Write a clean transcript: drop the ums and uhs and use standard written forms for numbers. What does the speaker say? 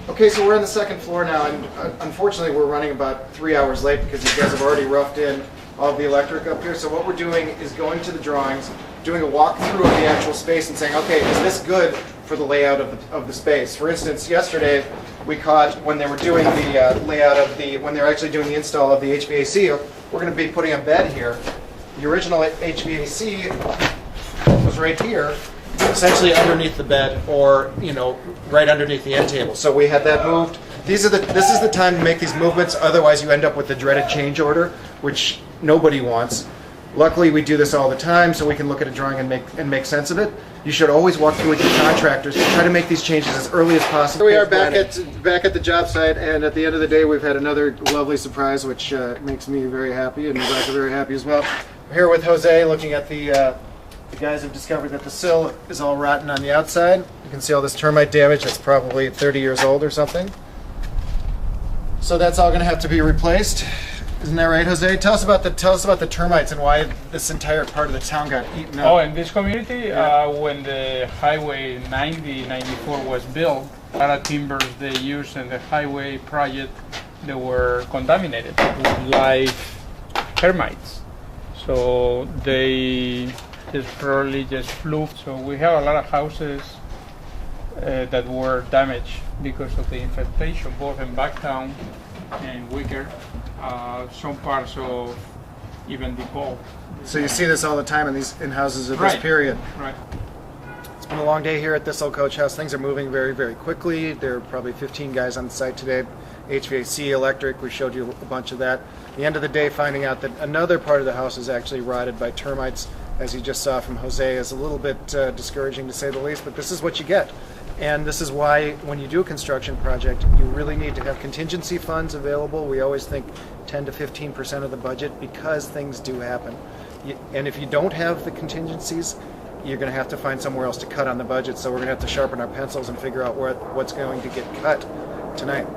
Okay, so we're on the second floor now, and unfortunately we're running about 3 hours late because you guys have already roughed in all of the electric up here. So what we're doing is going to the drawings, doing a walkthrough of the actual space and saying, okay, is this good for the layout of the space? For instance, yesterday we caught when they were doing the layout of when they were actually doing the install of the HVAC, we're going to be putting a bed here. The original HVAC was right here, essentially underneath the bed, or right underneath the end table. So we had that moved. This is the time to make these movements. Otherwise, you end up with the dreaded change order, which nobody wants. Luckily, we do this all the time, so we can look at a drawing and make sense of it. You should always walk through with your contractors to try to make these changes as early as possible. Here we are back at the job site, and at the end of the day, we've had another lovely surprise, which makes me very happy, and Rebecca very happy as well. We're here with Jose, looking at the guys have discovered that the sill is all rotten on the outside. You can see all this termite damage that's probably 30 years old or something. So that's all going to have to be replaced. Isn't that right, Jose? Tell us about the termites and why this entire part of the town got eaten up. Oh, in this community, when the Highway 94 was built, a lot of timbers they used in the highway project, they were contaminated with live termites. So they probably just flew. So we have a lot of houses that were damaged because of the infestation, both in Backtown and Wicker. Some parts of even DePaul. So you see this all the time in houses of this period. Right. It's been a long day here at this Old Coachhouse. Things are moving very, very quickly. There are probably 15 guys on site today. HVAC, electric, we showed you a bunch of that. At the end of the day, finding out that another part of the house is actually rotted by termites, as you just saw from Jose, is a little bit discouraging to say the least, but this is what you get. And this is why when you do a construction project, you really need to have contingency funds available. We always think 10 to 15% of the budget, because things do happen. And if you don't have the contingencies, you're going to have to find somewhere else to cut on the budget. So we're going to have to sharpen our pencils and figure out what's going to get cut tonight.